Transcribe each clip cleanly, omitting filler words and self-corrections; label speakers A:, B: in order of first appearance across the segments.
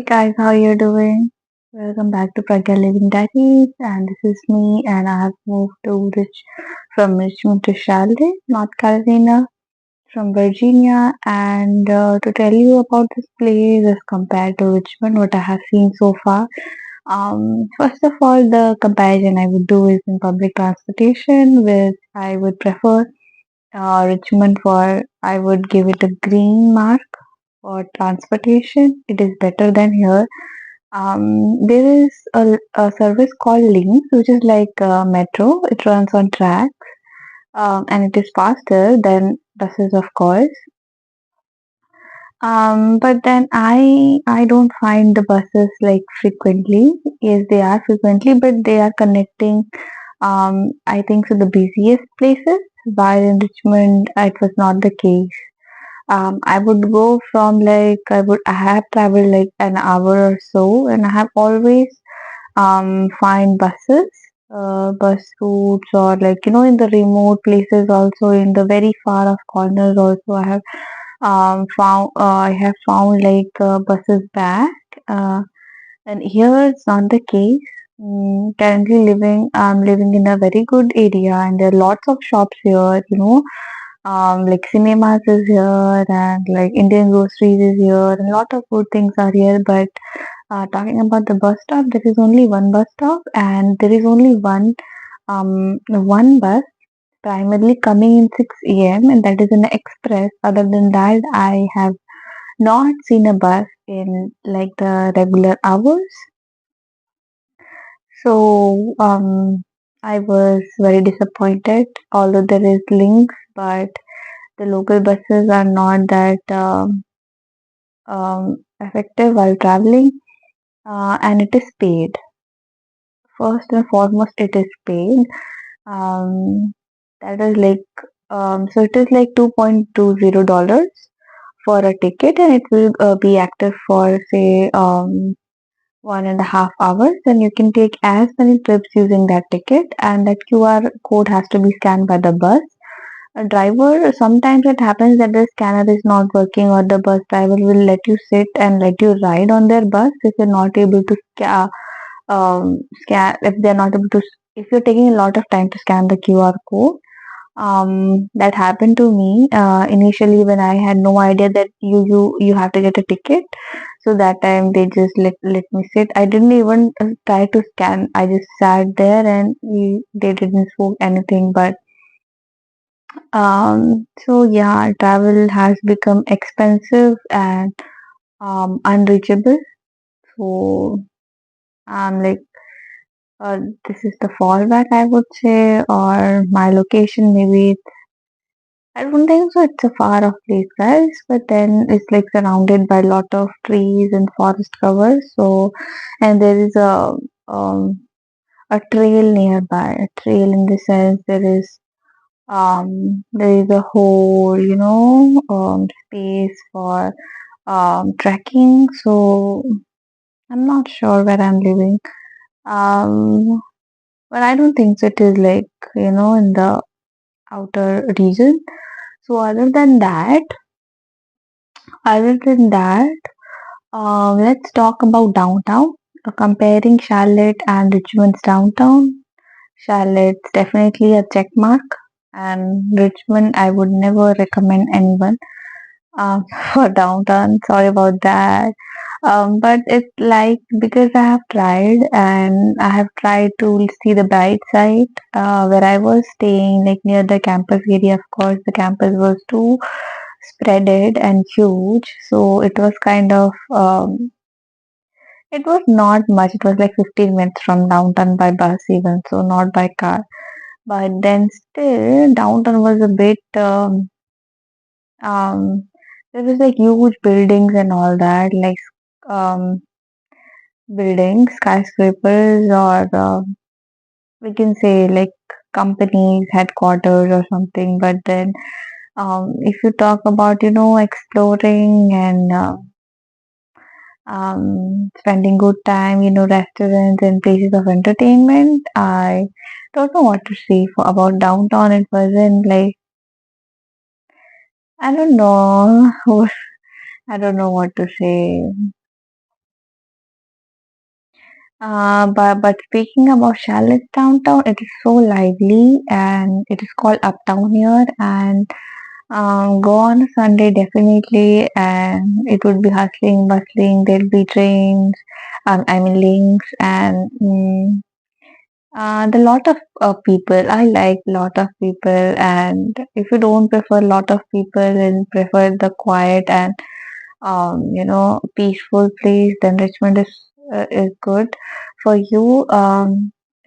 A: guys, how you doing? Welcome back to Pragya Living Diaries, and this is me. And I have moved from Richmond to Charlotte, North Carolina, from Virginia, and to tell you about this place as compared to Richmond, what I have seen so far. First of all, the comparison I would do is in public transportation, which I would prefer Richmond for. I would give it a green mark for transportation. It is better than here. There is a service called Links, which is like metro. It runs on track, and it is faster than buses, of course. But then I don't find the buses like frequently. Yes, they are frequently, but they are connecting. I think so the busiest places. While in Richmond, it was not the case. I would go from like I have traveled like an hour or so, and I have always find buses, bus routes, or like in the remote places, also in the very far off corners. Also, I have found like buses back, uh, and here it's not the case. Currently I'm living in a very good area, and there are lots of shops here. Like cinemas is here, and like Indian groceries is here, and a lot of good things are here. But talking about the bus stop, there is only one bus stop, and there is only one bus primarily coming in 6 a.m. and that is an express. Other than that, I have not seen a bus in like the regular hours. So I was very disappointed. Although there is links, but the local buses are not that effective while traveling, and it is paid. First and foremost, it is paid. That is like so it is like $2.20 for a ticket, and it will be active for say 1.5 hours, and you can take as many trips using that ticket, and that QR code has to be scanned by the bus. A driver, sometimes it happens that the scanner is not working, or the bus driver will let you sit and let you ride on their bus if you're not able to scan, if they're not able to, if you're taking a lot of time to scan the QR code. That happened to me initially when I had no idea that you have to get a ticket. So that time they just let me sit. I didn't even try to scan. I just sat there, and they didn't spoke anything. But so yeah, travel has become expensive and unreachable. So like this is the fallback, I would say, or my location. Maybe I don't think so. It's a far off place, guys. But then it's like surrounded by a lot of trees and forest cover. So, and there is um a trail nearby. A trail in the sense there is a whole space for trekking. So I'm not sure where I'm living. Um, but I don't think so. It is like in the outer region. So other than that, let's talk about downtown. Comparing Charlotte and Richmond's downtown. Charlotte's definitely a check mark, and Richmond I would never recommend anyone for downtown. Sorry about that. But it's like because I have tried and I have tried to see the bright side. Where I was staying, like near the campus area, of course, the campus was too spreaded and huge, so it was kind of it was not much. It was like 15 minutes from downtown by bus, even so, not by car. But then still, downtown was a bit um there was like huge buildings and all that, like um buildings, skyscrapers, or we can say like companies headquarters or something. But then if you talk about exploring and spending good time, restaurants and places of entertainment, I don't know what to say about downtown. It wasn't like, I don't know. I don't know what to say. But speaking about Charlotte's downtown, it is so lively and it is called Uptown here. And go on a Sunday definitely, and it would be hustling, bustling. There'll be trains, I mean links, and the lot of people. I like lot of people, and if you don't prefer lot of people and prefer the quiet and peaceful place, then Richmond is good for you.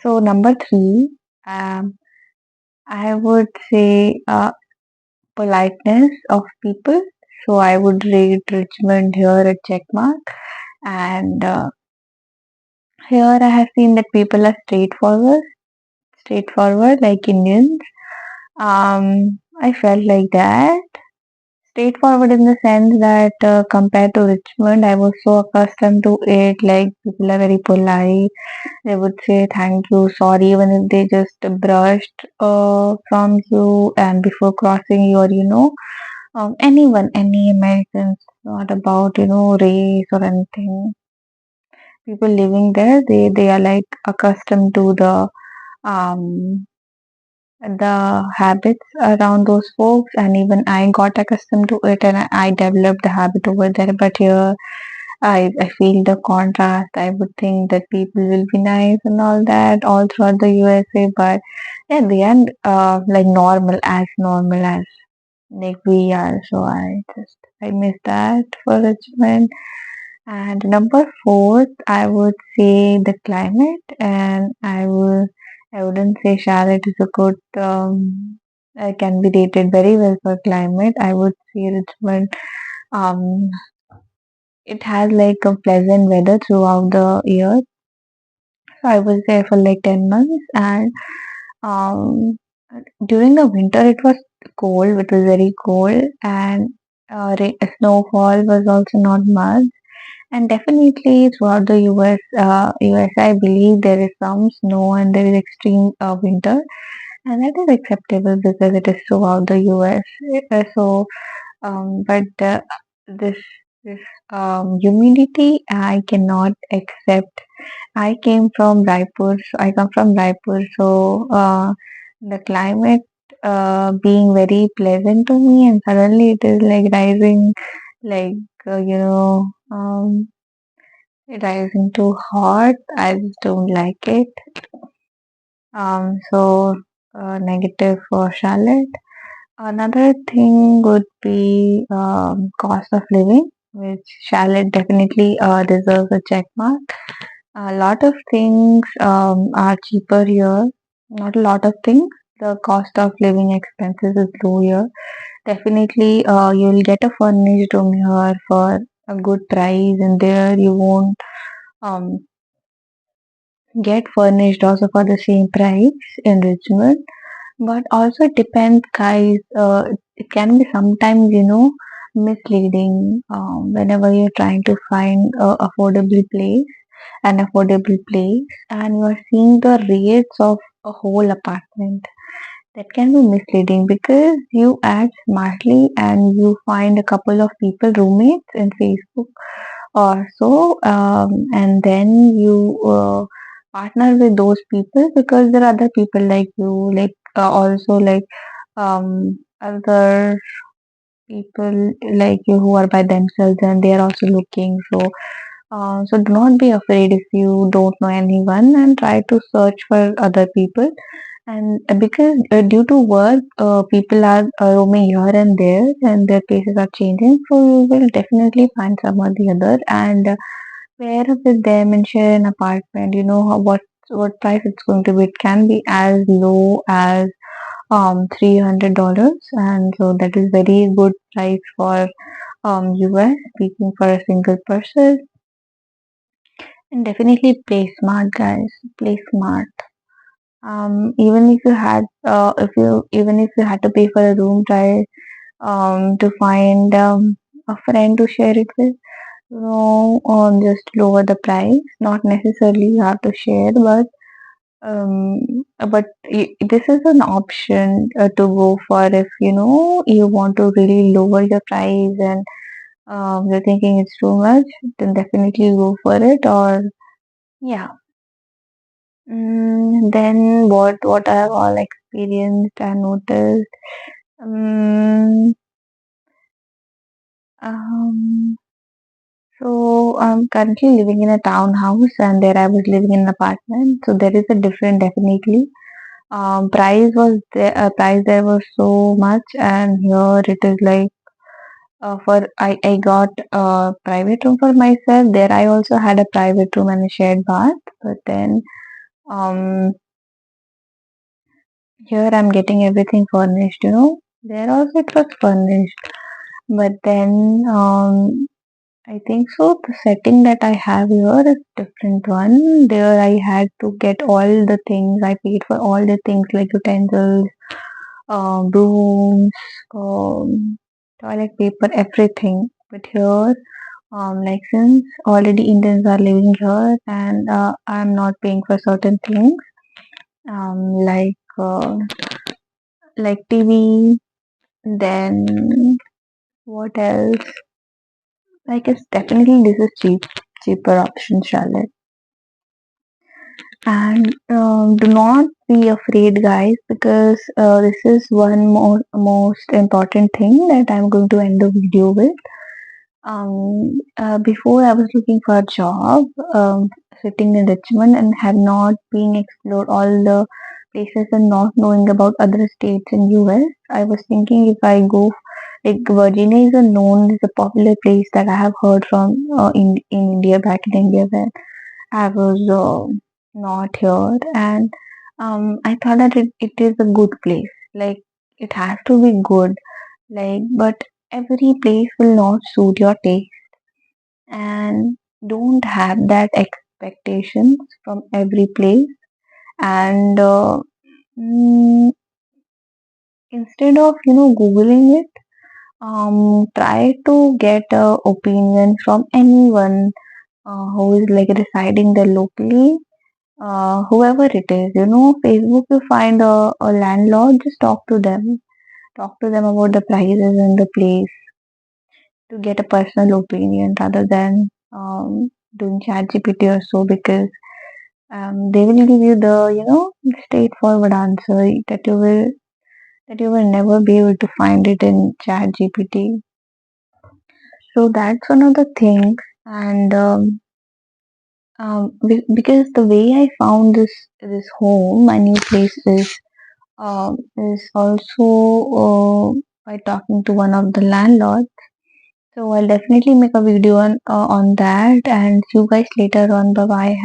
A: So number three, um, I would say politeness of people. So I would rate Richmond here a check mark. And here I have seen that people are straightforward like Indians. I felt like that. Straightforward in the sense that compared to Richmond, I was so accustomed to it. Like people are very polite. They would say thank you, sorry, even if they just brushed from you and before crossing you, or anyone, any Americans, not about race or anything. People living there, they are like accustomed to um the habits around those folks, and even I got accustomed to it, and I developed the habit over there. But here I feel the contrast. I would think that people will be nice and all that all throughout the USA, but at the end, like normal as like we are. So I miss that for Richmond. And number four, I would say the climate, and I wouldn't say Charlotte is a good can be rated very well for climate. I would say Richmond um it has like a pleasant weather throughout the year. So I was there for like 10 months, and um during the winter it was cold. It was very cold, and snowfall was also not much. And definitely throughout the US, I believe there is some snow and there is extreme winter, and that is acceptable because it is throughout the US. But this this humidity I cannot accept. I came from Raipur, so I come from Raipur, so the climate being very pleasant to me, and suddenly it is like rising, like rising too hot. I just don't like it. So negative for Charlotte. Another thing would be cost of living, which Charlotte definitely deserves a check mark. A lot of things are cheaper here. Not a lot of things. The cost of living expenses is low here. Definitely, you'll get a furnished room here for a good price, and there you won't um, get furnished also for the same price in Richmond. But also it depends, guys. It can be sometimes, misleading whenever you're trying to find an affordable place, and you are seeing the rates of a whole apartment. That can be misleading because you act smartly and you find a couple of people, roommates in Facebook or so, and then you partner with those people because there are other people like you, like also like other people like you who are by themselves and they are also looking. So do not be afraid if you don't know anyone, and try to search for other people. And because due to work, people are roaming here and there, and their places are changing. So you will definitely find some or the other, and pair up with them and share an apartment. You know what price it's going to be. It can be as low as $300, and so that is very good price for US. Speaking for a single person, and definitely play smart, guys. Play smart. Even if you had if you even if you had to pay for a room, try to find a friend to share it with. Just lower the price. Not necessarily you have to share, um, but this is an option to go for if you want to really lower your price, and you're thinking it's too much. Then definitely go for it. Or Yeah. Then what I have all experienced and noticed. Um, um, so I'm currently living in a townhouse, and there I was living in an apartment. So there is a difference definitely. Price there was so much, and here it is like for I got a private room for myself. There I also had a private room and a shared bath. But then um here I'm getting everything furnished. There also it was furnished. But then I think so. The setting that I have here is different one. There I had to get all the things. I paid for all the things like utensils, brooms, toilet paper, everything. But here, like since already Indians are living here and I'm not paying for certain things, like TV. Then what else? Like it's definitely this is cheaper option, Charlotte. And do not be afraid, guys, because this is one more most important thing that I'm going to end the video with. Before I was looking for a job, sitting in Richmond and have not been explored all the places and not knowing about other states in US. I was thinking if I go, like Virginia is a known, is a popular place that I have heard from in India, back in India when I was not here, and I thought that it is a good place. Like it has to be good. But every place will not suit your taste, and don't have that expectations from every place. And instead of googling it, try to get a opinion from anyone who is like residing there locally, whoever it is. Facebook, you find a landlord, just talk to them about the prices and the place to get a personal opinion rather than doing chat gpt or so, because they will give you the straightforward answer that you will never be able to find it in chat gpt. So that's one of the things. And because the way I found this home, my new place is also by talking to one of the landlords. So I'll definitely make a video on that, and see you guys later on. Bye bye.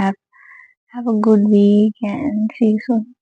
A: Have a good week and see you soon.